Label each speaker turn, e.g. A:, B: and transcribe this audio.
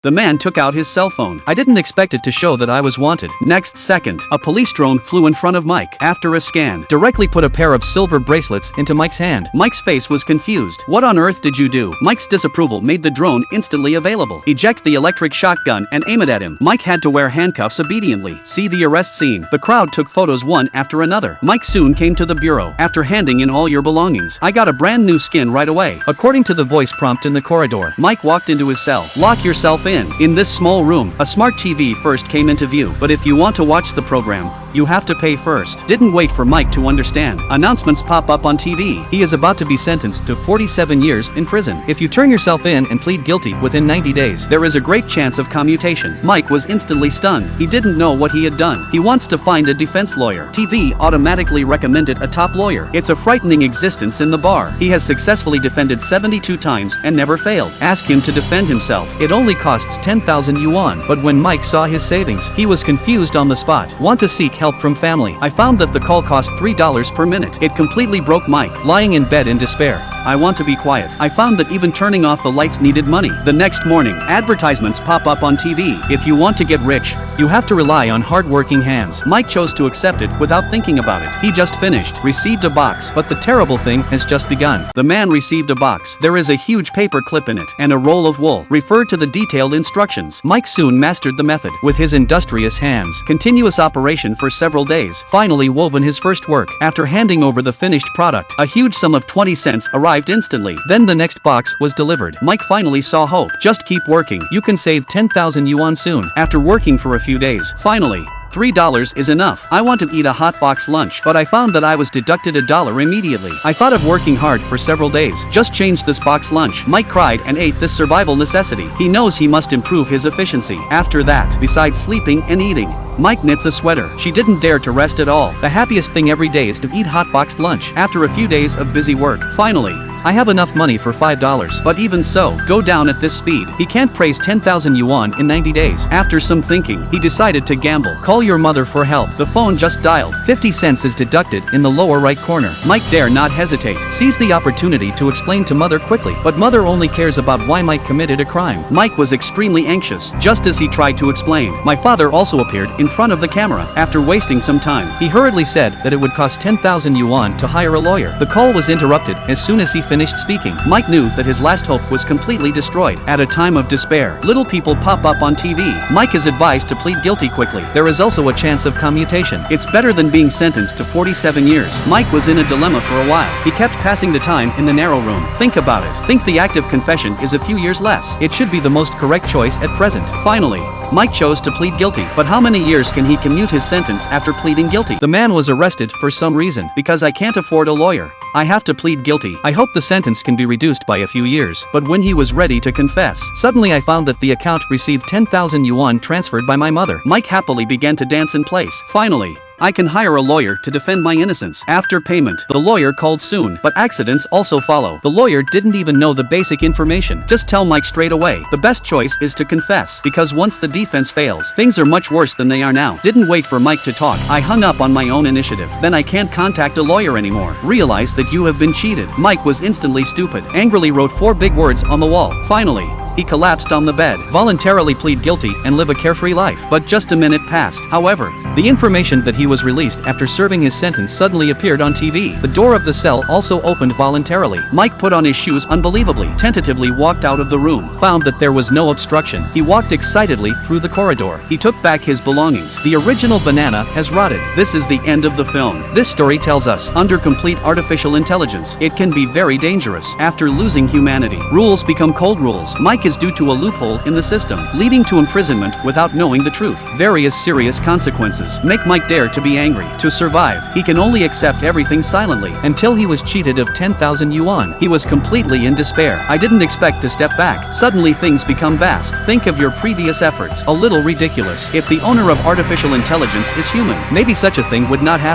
A: The man took out his cell phone. I didn't expect it to show that I was wanted. Next second, a police drone flew in front of Mike. After a scan, directly put a pair of silver bracelets into Mike's hand. Mike's face was confused. What on earth did you do? Mike's disapproval made the drone instantly available. Eject the electric shotgun and aim it at him. Mike had to wear handcuffs obediently. See the arrest scene. The crowd took photos one after another. Mike soon came to the bureau. After handing in all your belongings, I got a brand new skin right away. According to the voice prompt in the corridor, Mike walked into his cell. Lock yourself in. In this small room, a smart TV first came into view. But if you want to watch the program, you have to pay first. Didn't wait for Mike to understand. Announcements pop up on TV. He is about to be sentenced to 47 years in prison. If you turn yourself in and plead guilty within 90 days, there is a great chance of commutation. Mike was instantly stunned. He didn't know what he had done. He wants to find a defense lawyer. TV automatically recommended a top lawyer. It's a frightening existence in the bar. He has successfully defended 72 times and never failed. Ask him to defend himself. It only costs 10,000 yuan. But when Mike saw his savings, he was confused on the spot. Want to seek help from family? I found that the call cost $3 per minute. It completely broke Mike, lying in bed in despair. I want to be quiet. I found that even turning off the lights needed money. The next morning, advertisements pop up on TV. If you want to get rich, you have to rely on hard-working hands. Mike chose to accept it without thinking about it. He just finished, received a box, but the terrible thing has just begun. The man received a box. There is a huge paper clip in it, and a roll of wool. Refer to the detailed instructions. Mike soon mastered the method. With his industrious hands, continuous operation for several days, finally woven his first work. After handing over the finished product, a huge sum of 20 cents arrived instantly. Then the next box was delivered. Mike finally saw hope. Just keep working. You can save 10,000 yuan soon. After working for a few days, finally, $3 is enough. I want to eat a hot box lunch, but I found that I was deducted $1 immediately. I thought of working hard for several days. Just change this box lunch. Mike cried and ate this survival necessity. He knows he must improve his efficiency. After that, besides sleeping and eating, Mike knits a sweater. She didn't dare to rest at all. The happiest thing every day is to eat hot boxed lunch. After a few days of busy work, finally, I have enough money for $5. But even so, go down at this speed. He can't praise 10,000 yuan in 90 days. After some thinking, he decided to gamble. Call your mother for help. The phone just dialed. 50 cents is deducted in the lower right corner. Mike dare not hesitate. Seize the opportunity to explain to mother quickly. But mother only cares about why Mike committed a crime. Mike was extremely anxious. Just as he tried to explain, my father also appeared in front of the camera. After wasting some time, he hurriedly said that it would cost 10,000 yuan to hire a lawyer. The call was interrupted as soon as he finished speaking. Mike knew that his last hope was completely destroyed. At a time of despair, little people pop up on TV. Mike is advised to plead guilty quickly. There is also a chance of commutation. It's better than being sentenced to 47 years. Mike was in a dilemma for a while. He kept passing the time in the narrow room. Think about it. Think the act of confession is a few years less. It should be the most correct choice at present. Finally, Mike chose to plead guilty. But how many years can he commute his sentence after pleading guilty? The man was arrested for some reason. Because I can't afford a lawyer, I have to plead guilty. I hope the sentence can be reduced by a few years. But when he was ready to confess, suddenly I found that the account received 10,000 yuan transferred by my mother. Mike happily began to dance in place. Finally, I can hire a lawyer to defend my innocence. After payment, the lawyer called soon, but accidents also follow. The lawyer didn't even know the basic information. Just tell Mike straight away. The best choice is to confess, because once the defense fails, things are much worse than they are now. Didn't wait for Mike to talk. I hung up on my own initiative. Then I can't contact a lawyer anymore. Realize that you have been cheated. Mike was instantly stupid. Angrily wrote 4 big words on the wall. Finally, he collapsed on the bed, voluntarily plead guilty and live a carefree life. But just a minute passed. However, the information that he was released after serving his sentence suddenly appeared on TV. The door of the cell also opened voluntarily. Mike put on his shoes unbelievably, tentatively walked out of the room, found that there was no obstruction. He walked excitedly through the corridor. He took back his belongings. The original banana has rotted. This is the end of the film. This story tells us, under complete artificial intelligence, it can be very dangerous. After losing humanity, rules become cold rules. Mike is due to a loophole in the system, leading to imprisonment without knowing the truth. Various serious consequences make Mike dare to be angry. To survive, he can only accept everything silently. Until he was cheated of 10,000 yuan, he was completely in despair. I didn't expect to step back. Suddenly things become vast. Think of your previous efforts. A little ridiculous. If the owner of artificial intelligence is human, maybe such a thing would not happen.